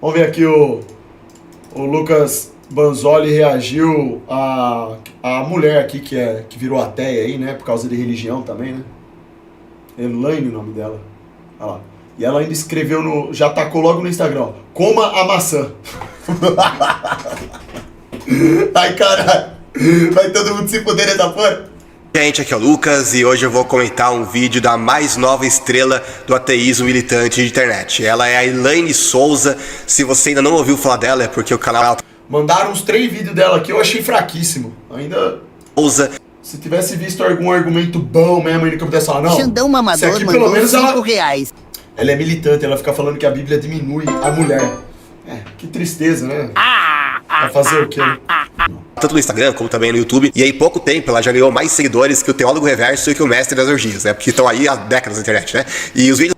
Vamos ver aqui o Lucas Banzoli reagiu a mulher aqui que virou ateia aí, né? Por causa de religião também, né? Elaine o nome dela. Olha lá. E ela ainda escreveu já tacou logo no Instagram, ó. Coma a maçã. Ai, caralho. Vai todo mundo se fuder nessa porra. Gente, aqui é o Lucas e hoje eu vou comentar um vídeo da mais nova estrela do ateísmo militante de internet. Ela é a Elaine Souza. Se você ainda não ouviu falar dela é porque o canal... Mandaram uns 3 vídeos dela aqui, eu achei fraquíssimo. Ainda... Souza. Se tivesse visto algum argumento bom mesmo, ainda que eu pudesse falar, não. Xandão Mamador aqui, mandou pelo menos R$5. Ela é militante, ela fica falando que a Bíblia diminui a mulher. Que tristeza, né? Vai fazer o quê? Tanto no Instagram como também no YouTube. E aí, pouco tempo, ela já ganhou mais seguidores que o Teólogo Reverso e que o Mestre das Orgias, né? Porque estão aí há décadas na internet, né? E os vídeos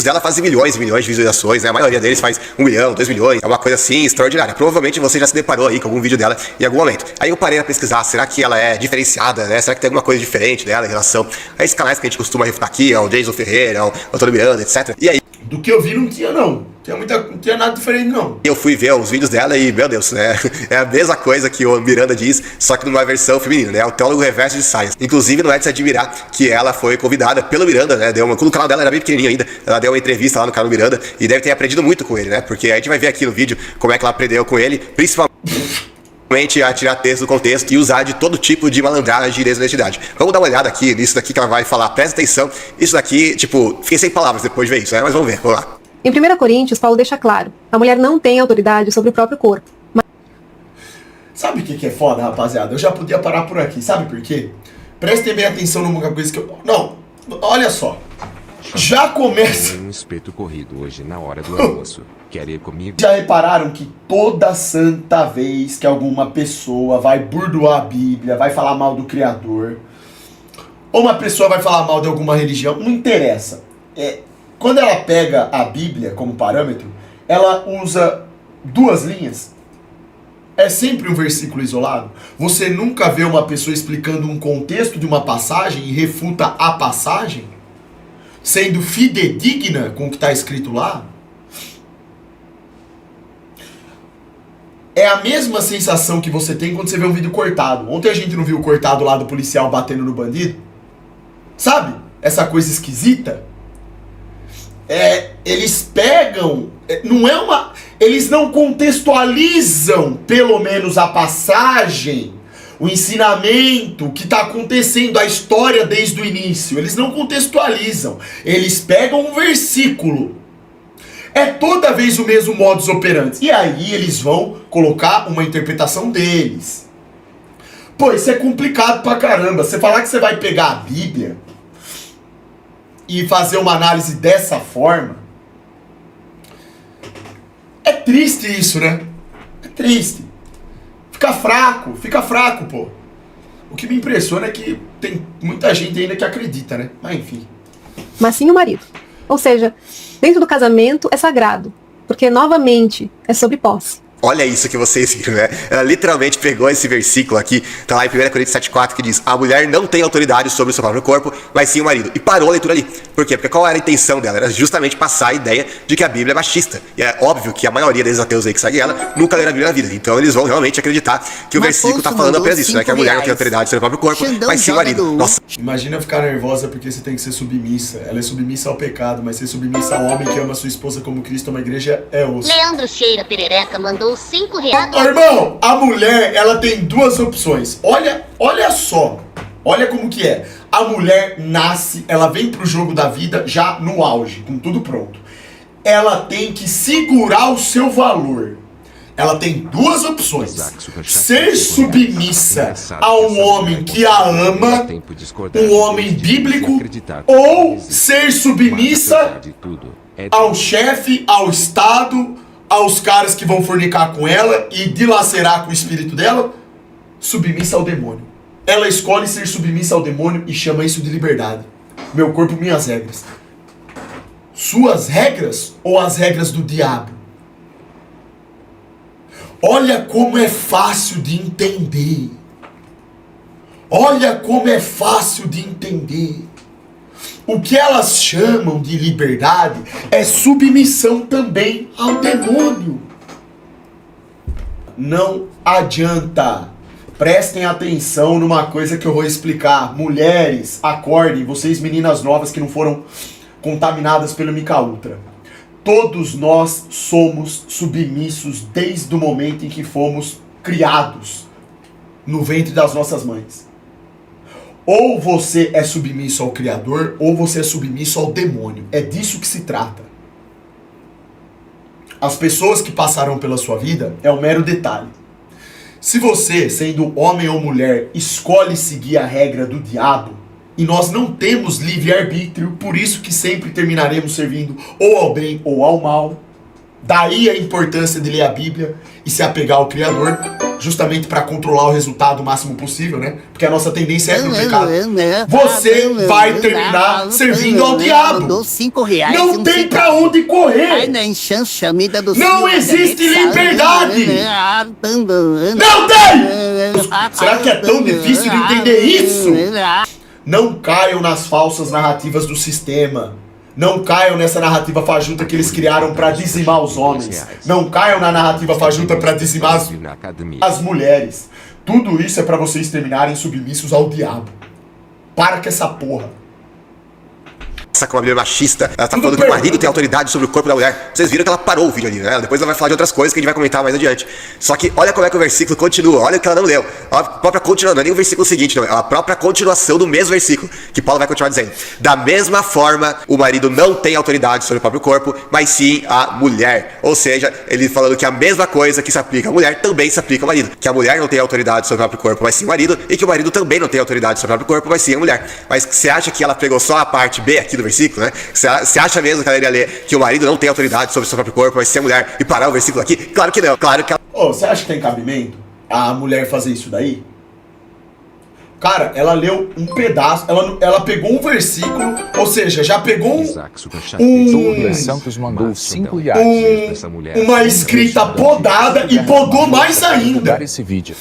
dela fazem milhões e milhões de visualizações, né? A maioria deles faz 1 milhão, 2 milhões. É uma coisa assim extraordinária. Provavelmente você já se deparou aí com algum vídeo dela em algum momento. Aí eu parei a pesquisar, será que ela é diferenciada, né? Será que tem alguma coisa diferente dela em relação a esses canais que a gente costuma refutar aqui, ao Jason Ferreira, ao Antônio Miranda, etc. E aí... Do que eu vi não tinha, não. Não tinha nada diferente, não. Eu fui ver os vídeos dela e, meu Deus, né? É a mesma coisa que o Miranda diz, só que numa versão feminina, né? O Teólogo Reverso de Saias. Inclusive, não é de se admirar que ela foi convidada pelo Miranda, né? Quando o canal dela era bem pequenininho ainda, ela deu uma entrevista lá no canal do Miranda e deve ter aprendido muito com ele, né? Porque a gente vai ver aqui no vídeo como é que ela aprendeu com ele, principalmente a tirar texto do contexto e usar de todo tipo de malandragem e desonestidade. Vamos dar uma olhada aqui nisso daqui que ela vai falar. Presta atenção. Isso daqui, tipo, fiquei sem palavras depois de ver isso, né? Mas vamos ver, vamos lá. Em 1 Coríntios, Paulo deixa claro, a mulher não tem autoridade sobre o próprio corpo. Sabe o que é foda, rapaziada? Eu já podia parar por aqui, sabe por quê? Prestem bem atenção numa coisa que eu... Não, olha só. Já começa... Um espeto corrido hoje na hora do almoço. Quer ir comigo? Já repararam que toda santa vez que alguma pessoa vai burdoar a Bíblia, vai falar mal do Criador, ou uma pessoa vai falar mal de alguma religião, não interessa. Quando ela pega a Bíblia como parâmetro, ela usa 2 linhas. É sempre um versículo isolado. Você nunca vê uma pessoa explicando um contexto de uma passagem e refuta a passagem, sendo fidedigna com o que está escrito lá. É a mesma sensação que você tem quando você vê um vídeo cortado. Ontem a gente não viu o cortado lá do policial batendo no bandido? Sabe? Essa coisa esquisita. Eles pegam, eles não contextualizam pelo menos a passagem, o ensinamento, o que está acontecendo, a história desde o início. Eles não contextualizam, eles pegam um versículo. É toda vez o mesmo modus operandi. E aí eles vão colocar uma interpretação deles. Pô, isso é complicado pra caramba. Você falar que você vai pegar a Bíblia e fazer uma análise dessa forma, é triste isso, né? É triste. Fica fraco, pô. O que me impressiona é que tem muita gente ainda que acredita, né? Mas enfim. Mas sim o marido. Ou seja, dentro do casamento é sagrado, porque novamente é sobre posse. Olha isso que vocês viram, né? Ela literalmente pegou esse versículo aqui, tá lá em 1 Coríntios 7,4, que diz: a mulher não tem autoridade sobre o seu próprio corpo, mas sim o marido. E parou a leitura ali. Por quê? Porque qual era a intenção dela? Era justamente passar a ideia de que a Bíblia é machista. E é óbvio que a maioria desses ateus aí que seguem ela nunca leram a Bíblia na vida. Então eles vão realmente acreditar que o versículo tá falando apenas isso, né? Que a mulher não tem autoridade sobre o próprio corpo, mas sim o marido. Nossa. Imagina ficar nervosa porque você tem que ser submissa. Ela é submissa ao pecado, mas ser submissa ao homem que ama sua esposa como Cristo, uma igreja, é osso. Leandro Cheira Perereca mandou R$5. Ô, irmão, a mulher, ela tem 2 opções. Olha só. Olha como que é. A mulher nasce, ela vem pro jogo da vida já no auge, com tudo pronto. Ela tem que segurar o seu valor. Ela tem 2 opções. Ser submissa a um homem que a ama, um homem bíblico, ou ser submissa ao chefe, ao Estado, aos caras que vão fornicar com ela e dilacerar com o espírito dela, submissa ao demônio. Ela escolhe ser submissa ao demônio e chama isso de liberdade. Meu corpo, minhas regras. Suas regras ou as regras do diabo? Olha como é fácil de entender. Olha como é fácil de entender. O que elas chamam de liberdade é submissão também ao demônio. Não adianta. Prestem atenção numa coisa que eu vou explicar. Mulheres, acordem, vocês meninas novas que não foram contaminadas pelo MK Ultra. Todos nós somos submissos desde o momento em que fomos criados no ventre das nossas mães. Ou você é submisso ao Criador, ou você é submisso ao demônio. É disso que se trata. As pessoas que passaram pela sua vida é um mero detalhe. Se você, sendo homem ou mulher, escolhe seguir a regra do diabo, e nós não temos livre-arbítrio, por isso que sempre terminaremos servindo ou ao bem ou ao mal, daí a importância de ler a Bíblia e se apegar ao Criador, justamente para controlar o resultado o máximo possível, né? Porque a nossa tendência é pro pecado. Você vai terminar servindo ao diabo. Não tem pra onde correr. Não existe liberdade. Não tem! Será que é tão difícil de entender isso? Não caiam nas falsas narrativas do sistema. Não caiam nessa narrativa fajuta que eles criaram para dizimar os homens. Não caiam na narrativa fajuta para dizimar as mulheres. Tudo isso é para vocês terminarem submissos ao diabo. Para com essa porra. Com uma mulher machista, ela tá falando que o marido tem autoridade sobre o corpo da mulher. Vocês viram que ela parou o vídeo ali, né? Depois ela vai falar de outras coisas que a gente vai comentar mais adiante. Só que olha como é que o versículo continua, olha o que ela não leu. A própria continuação, não é nem o versículo seguinte, não, é a própria continuação do mesmo versículo, que Paulo vai continuar dizendo. Da mesma forma, o marido não tem autoridade sobre o próprio corpo, mas sim a mulher. Ou seja, ele falando que a mesma coisa que se aplica à mulher também se aplica ao marido. Que a mulher não tem autoridade sobre o próprio corpo, mas sim o marido, e que o marido também não tem autoridade sobre o próprio corpo, mas sim a mulher. Mas você acha que ela pegou só a parte B aqui do versículo, né? Você acha mesmo que ela iria ler que o marido não tem autoridade sobre o seu próprio corpo, mas ser mulher, e parar o versículo aqui? Claro que não, claro que ela... Você acha que tem cabimento a mulher fazer isso daí? Cara, ela leu um pedaço, ela pegou um versículo, ou seja, já pegou Santos mandou 5 reais. uma escrita podada e podou mais ainda. Esse vídeo.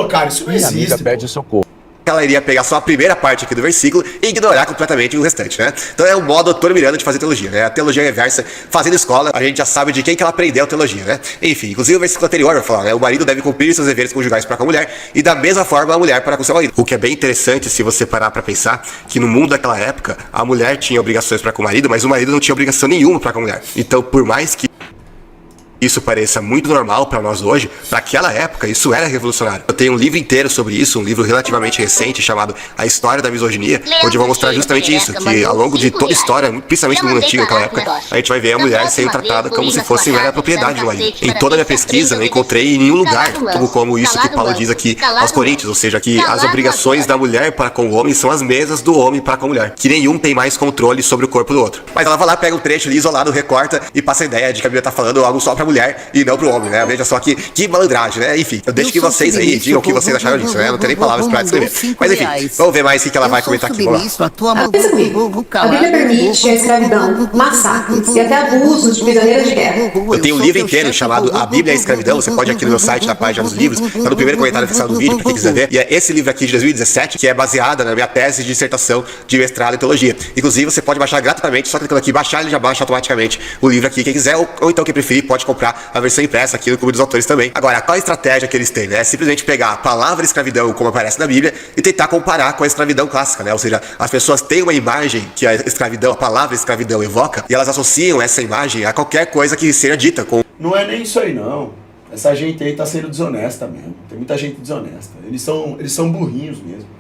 Cara, isso não Minha amiga existe. pede socorro. ela iria pegar só a primeira parte aqui do versículo e ignorar completamente o restante, né? Então é o modo Antônio Miranda de fazer teologia, né? A teologia reversa, fazendo escola, a gente já sabe de quem que ela aprendeu a teologia, né? Enfim, inclusive o versículo anterior vai falar, né? O marido deve cumprir seus deveres conjugais para com a mulher e da mesma forma a mulher para com seu marido. O que é bem interessante se você parar para pensar que no mundo daquela época a mulher tinha obrigações para com o marido, mas o marido não tinha obrigação nenhuma para com a mulher. Então, por mais que isso pareça muito normal para nós hoje, para aquela época isso era revolucionário. Eu tenho um livro inteiro sobre isso, um livro relativamente recente chamado A História da Misoginia, onde eu vou mostrar justamente isso, que ao longo de toda a história, principalmente no mundo antigo naquela época, a gente vai ver a mulher sendo tratada como se fosse mera propriedade do marido. Em toda a minha pesquisa não encontrei em nenhum lugar como isso que Paulo diz aqui aos Coríntios, ou seja, que as obrigações da mulher para com o homem são as mesmas do homem para com a mulher, que nenhum tem mais controle sobre o corpo do outro. Mas ela vai lá, pega um trecho ali isolado, recorta e passa a ideia de que a Bíblia tá falando algo só pra mulher e não pro homem, né? Veja só que malandragem, né? Enfim, eu deixo que vocês aí digam o que vocês acharam disso, né? Não tem nem palavras pra descrever. Mas enfim, vamos ver mais o que ela vai comentar aqui. Vamos lá. Pensa comigo. A Bíblia permite a escravidão, massacres e até abusos de prisioneiros de guerra. Eu tenho um livro inteiro chamado A Bíblia e a Escravidão. Você pode ir aqui no meu site, na página dos livros, tá no primeiro comentário fixado do vídeo, pra quem quiser ver. E é esse livro aqui de 2017, que é baseada na minha tese de dissertação de mestrado em teologia. Inclusive, você pode baixar gratuitamente, só clicando aqui, baixar, ele já baixa automaticamente o livro aqui. Quem quiser, ou então quem preferir, pode comprar a versão impressa aqui no Clube dos Autores também. Agora, qual a estratégia que eles têm, né? É simplesmente pegar a palavra escravidão, como aparece na Bíblia, e tentar comparar com a escravidão clássica, né? Ou seja, as pessoas têm uma imagem que a escravidão, a palavra escravidão evoca, e elas associam essa imagem a qualquer coisa que seja dita com... Não é nem isso aí, não. Essa gente aí tá sendo desonesta mesmo. Tem muita gente desonesta. Eles são burrinhos mesmo.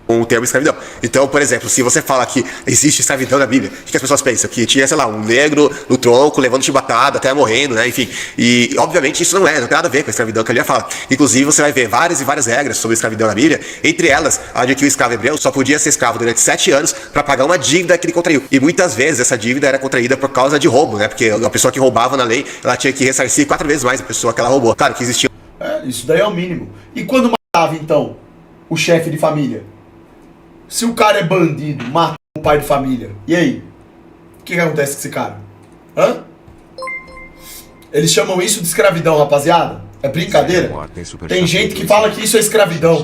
Com o termo escravidão. Então, por exemplo, se você fala que existe escravidão na Bíblia, o que as pessoas pensam? Que tinha, sei lá, um negro no tronco, levando chibatada, até morrendo, né? Enfim. E, obviamente, isso não tem nada a ver com a escravidão que a Bíblia fala. Inclusive, você vai ver várias e várias regras sobre escravidão na Bíblia, entre elas, a de que o escravo hebreu só podia ser escravo durante 7 anos para pagar uma dívida que ele contraiu. E muitas vezes essa dívida era contraída por causa de roubo, né? Porque a pessoa que roubava na lei, ela tinha que ressarcir 4 vezes mais a pessoa que ela roubou. Claro que existia... Isso daí é o mínimo. E quando matava, então, o chefe de família? Se o cara é bandido, mata o pai de família, e aí? O que acontece com esse cara? Hã? Eles chamam isso de escravidão, rapaziada? É brincadeira? Tem gente que fala que isso é escravidão.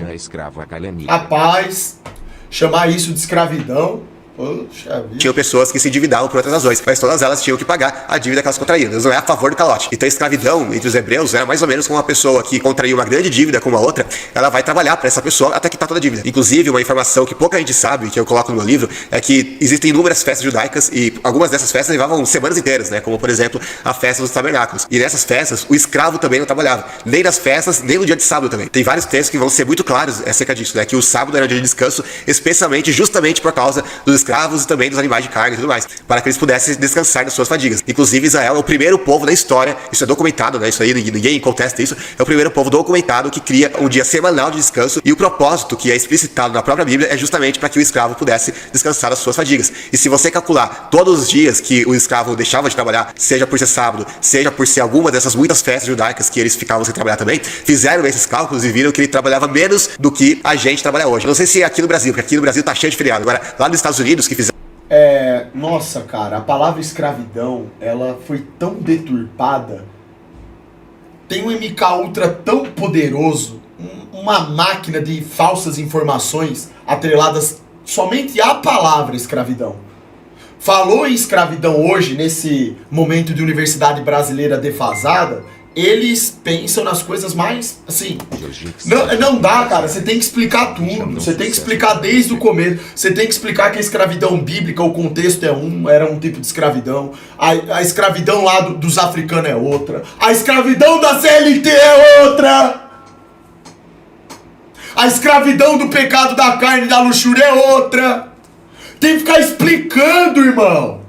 Rapaz, chamar isso de escravidão Poxa vida. Tinham pessoas que se endividavam por outras razões, mas todas elas tinham que pagar a dívida que elas contraíam. Deus não é a favor do calote. Então a escravidão entre os hebreus era mais ou menos como uma pessoa que contraiu uma grande dívida com uma outra, ela vai trabalhar para essa pessoa até quitar toda a dívida. Inclusive, uma informação que pouca gente sabe, que eu coloco no meu livro, é que existem inúmeras festas judaicas e algumas dessas festas levavam semanas inteiras, né? Como por exemplo a festa dos tabernáculos. E nessas festas o escravo também não trabalhava, nem nas festas, nem no dia de sábado também. Tem vários textos que vão ser muito claros acerca disso, né? Que o sábado era um dia de descanso, especialmente justamente por causa dos escravos e também dos animais de carne e tudo mais, para que eles pudessem descansar das suas fadigas. Inclusive, Israel é o primeiro povo da história, isso é documentado, né? Isso aí ninguém contesta isso, é o primeiro povo documentado que cria um dia semanal de descanso, e o propósito que é explicitado na própria Bíblia é justamente para que o escravo pudesse descansar das suas fadigas. E se você calcular todos os dias que o escravo deixava de trabalhar, seja por ser sábado, seja por ser alguma dessas muitas festas judaicas que eles ficavam sem trabalhar também, fizeram esses cálculos e viram que ele trabalhava menos do que a gente trabalha hoje. Não sei se é aqui no Brasil, porque aqui no Brasil tá cheio de feriado. Agora, lá nos Estados Unidos que fizeram. Nossa, cara, a palavra escravidão, ela foi tão deturpada. Tem um MK Ultra tão poderoso, uma máquina de falsas informações atreladas somente à palavra escravidão. Falou em escravidão hoje, nesse momento de universidade brasileira defasada, eles pensam nas coisas mais, assim, não dá, cara, você tem que explicar tudo, você tem que explicar desde o começo, você tem que explicar que a escravidão bíblica, o contexto era um tipo de escravidão, a escravidão lá dos africanos é outra, a escravidão da CLT é outra, a escravidão do pecado da carne e da luxúria é outra, tem que ficar explicando, irmão,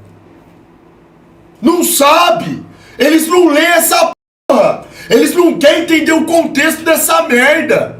não sabe, eles não lêem essa porra, eles não querem entender o contexto dessa merda.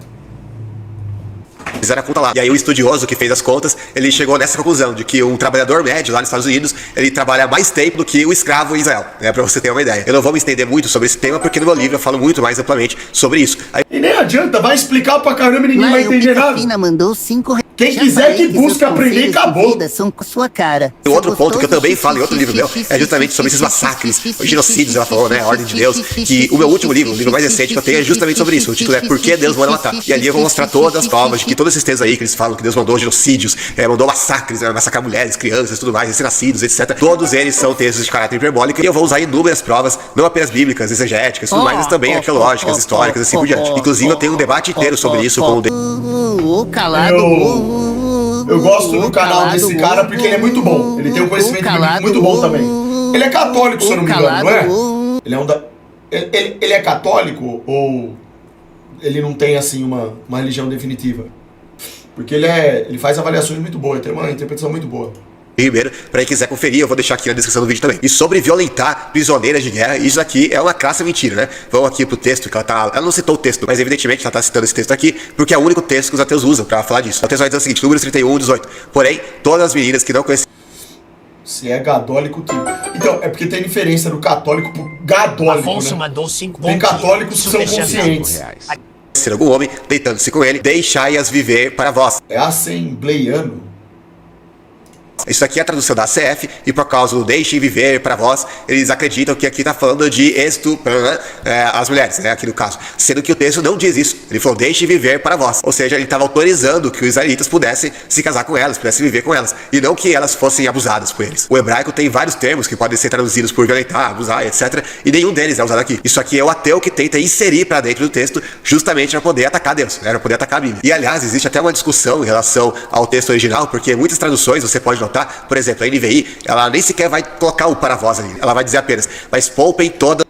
Fizeram a conta lá. E aí o estudioso que fez as contas, ele chegou nessa conclusão de que um trabalhador médio lá nos Estados Unidos, ele trabalha mais tempo do que o escravo em Israel, né? Pra você ter uma ideia. Eu não vou me estender muito sobre esse tema, porque no meu livro eu falo muito mais amplamente sobre isso. Aí... E nem adianta, vai explicar pra caramba e ninguém vai entender nada. Mandou 5 reais. Quem quiser que busque aprender, acabou. São com sua cara. O outro ponto que eu também falo em outro livro meu é justamente sobre esses massacres, os genocídios, ela falou, né, a ordem de Deus, que o meu último livro, o livro mais recente que eu tenho é justamente sobre isso. O título é Por que Deus manda matar? E ali eu vou mostrar todas as provas de que todos esses textos aí que eles falam que Deus mandou genocídios, mandou massacres, massacrar mulheres, crianças, tudo mais, recém-nascidos, etc. Todos eles são textos de caráter hiperbólico e eu vou usar inúmeras provas, não apenas bíblicas, exegéticas, tudo mais, mas também arqueológicas, históricas, assim por diante. Inclusive eu tenho um debate inteiro sobre isso com o Eu gosto do canal desse cara porque ele é muito bom. Ele tem um conhecimento bíblico muito bom também. Ele é católico, se eu não me engano, não é? Ele é ele é católico ou ele não tem assim uma religião definitiva? Porque ele faz avaliações muito boas, tem uma interpretação muito boa. Ribeiro, pra quem quiser conferir, eu vou deixar aqui na descrição do vídeo também. E sobre violentar prisioneiras de guerra, isso aqui é uma crassa mentira, né? Vamos aqui pro texto que ela não citou o texto, mas evidentemente ela tá citando esse texto aqui, porque é o único texto que os ateus usam pra falar disso. O texto vai dizer o seguinte, Números 31, 18. Porém, todas as meninas que não conheciam... Se é gadólico, tipo. Então, é porque tem diferença do católico pro gadólico, Afonso né? mandou 5 Tem católicos que são conscientes. ser algum homem, deitando-se com ele, deixai-as viver para vós. É assembleiano. Isso aqui é a tradução da ACF, e por causa do deixem viver para vós, eles acreditam que aqui está falando de estupro, as mulheres, né, aqui no caso. Sendo que o texto não diz isso. Ele falou, deixem viver para vós. Ou seja, ele estava autorizando que os israelitas pudessem se casar com elas, pudessem viver com elas, e não que elas fossem abusadas por eles. O hebraico tem vários termos que podem ser traduzidos por violentar, abusar, etc. E nenhum deles é usado aqui. Isso aqui é o ateu que tenta inserir para dentro do texto, justamente para poder atacar Deus, né, para poder atacar a Bíblia. E aliás, existe até uma discussão em relação ao texto original, porque muitas traduções você pode notar, por exemplo, a NVI, ela nem sequer vai colocar o para vós ali, ela vai dizer apenas, mas poupem todas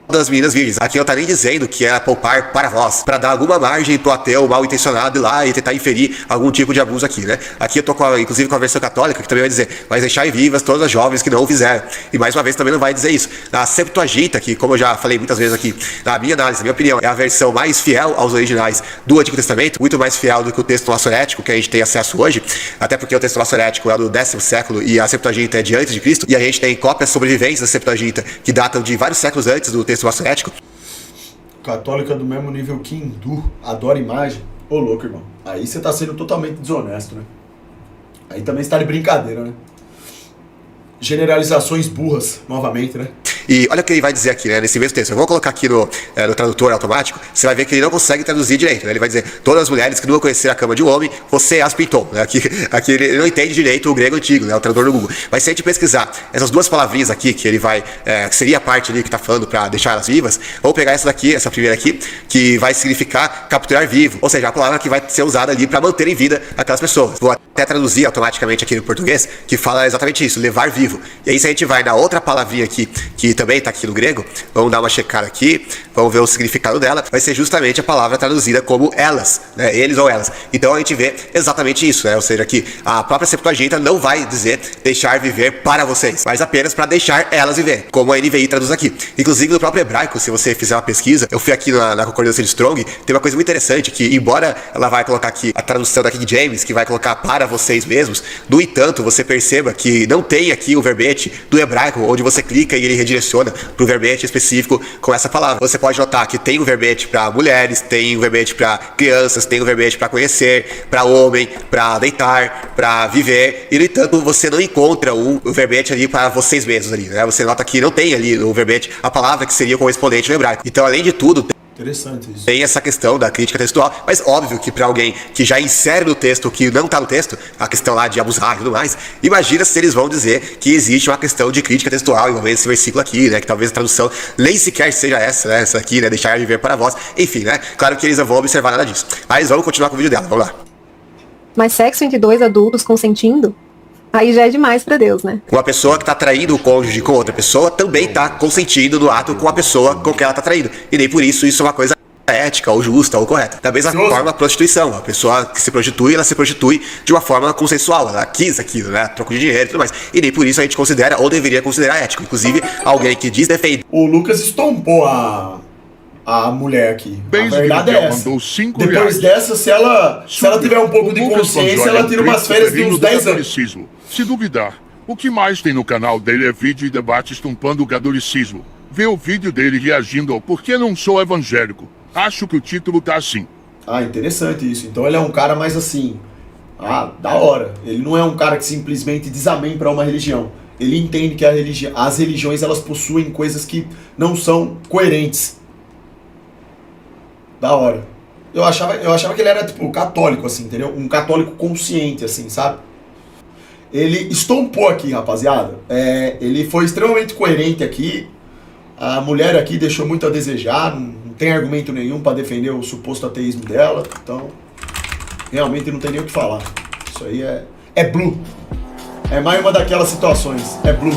das meninas virgens. Aqui não tá nem dizendo que é poupar para vós, para dar alguma margem pro ateu mal intencionado ir lá e tentar inferir algum tipo de abuso aqui, né? Aqui eu tô inclusive com a versão católica, que também vai dizer, mas deixai vivas todas as jovens que não o fizeram. E mais uma vez também não vai dizer isso. Na Septuaginta, que como eu já falei muitas vezes aqui, na minha análise, na minha opinião, é a versão mais fiel aos originais do Antigo Testamento, muito mais fiel do que o texto maçorético que a gente tem acesso hoje, até porque o texto maçorético é do 10º século e a Septuaginta é de antes de Cristo, e a gente tem cópias sobreviventes da Septuaginta que datam de vários séculos antes do texto maçorético. Católica do mesmo nível que hindu, adora imagem. Ô louco, irmão. Aí você tá sendo totalmente desonesto, né? Aí também está de brincadeira, né? Generalizações burras, novamente, né? E olha o que ele vai dizer aqui, né, nesse mesmo texto. Eu vou colocar aqui no tradutor automático, você vai ver que ele não consegue traduzir direito, né? Ele vai dizer, todas as mulheres que nunca conheceram a cama de um homem, você as pintou, né? Aqui ele não entende direito o grego antigo, né, o tradutor do Google. Mas se a gente pesquisar essas duas palavrinhas aqui, que ele vai, que seria a parte ali que tá falando para deixar elas vivas, vamos pegar essa daqui, essa primeira aqui, que vai significar capturar vivo, ou seja, a palavra que vai ser usada ali para manter em vida aquelas pessoas. Vou até traduzir automaticamente aqui no português, que fala exatamente isso, levar vivo. E aí se a gente vai na outra palavrinha aqui, que também tá aqui no grego, vamos dar uma checada aqui, vamos ver o significado dela, vai ser justamente a palavra traduzida como elas, né, eles ou elas. Então a gente vê exatamente isso, né, ou seja, que a própria Septuaginta não vai dizer deixar viver para vocês, mas apenas para deixar elas viver, como a NVI traduz aqui. Inclusive no próprio hebraico, se você fizer uma pesquisa, eu fui aqui na concordância de Strong, tem uma coisa muito interessante, que embora ela vai colocar aqui a tradução da King James, que vai colocar para vocês mesmos, no entanto, você perceba que não tem aqui o verbete do hebraico, onde você clica e ele redireciona para o verbete específico com essa palavra. Você pode notar que tem o verbete para mulheres, tem o verbete para crianças, tem o verbete para conhecer, para homem, para deitar, para viver, e no entanto você não encontra o verbete ali para vocês mesmos ali, né? Você nota que não tem ali no verbete a palavra que seria o correspondente no hebraico. Então, além de tudo, Interessante isso. tem essa questão da crítica textual, mas óbvio que para alguém que já insere no texto o que não tá no texto, a questão lá de abusar e tudo mais, imagina se eles vão dizer que existe uma questão de crítica textual envolvendo esse versículo aqui, né, que talvez a tradução nem sequer seja essa, né, essa aqui, né, deixar viver para vós, enfim, né, claro que eles não vão observar nada disso. Mas vamos continuar com o vídeo dela, vamos lá. Mas sexo entre dois adultos consentindo, aí já é demais pra Deus, né? Uma pessoa que tá traindo o cônjuge com outra pessoa também tá consentindo no ato com a pessoa com quem ela tá traindo. E nem por isso é uma coisa ética, ou justa, ou correta. Da mesma forma, a prostituição. A pessoa que se prostitui, ela se prostitui de uma forma consensual. Ela quis aquilo, né? Troco de dinheiro e tudo mais. E nem por isso a gente considera, ou deveria considerar ético. Inclusive, alguém que diz defender. O Lucas estompou a mulher aqui. A verdade é essa. Depois dessa, se ela tiver um pouco de consciência, ela tira umas férias de uns 10 anos. Se duvidar, o que mais tem no canal dele é vídeo e debate estumpando o gadolicismo. Vê o vídeo dele reagindo ao Porque Não Sou Evangélico. Acho que o título tá assim. Ah, interessante isso. Então ele é um cara mais assim. Ah, da hora. Ele não é um cara que simplesmente diz amém pra uma religião. Ele entende que as religiões elas possuem coisas que não são coerentes. Da hora. Eu achava que ele era tipo católico, assim, entendeu? Um católico consciente, assim, sabe? Ele estompou aqui, rapaziada. Ele foi extremamente coerente aqui. A mulher aqui deixou muito a desejar. Não tem argumento nenhum para defender o suposto ateísmo dela. Então, realmente não tem nem o que falar. Isso aí é blue. É mais uma daquelas situações. É blue.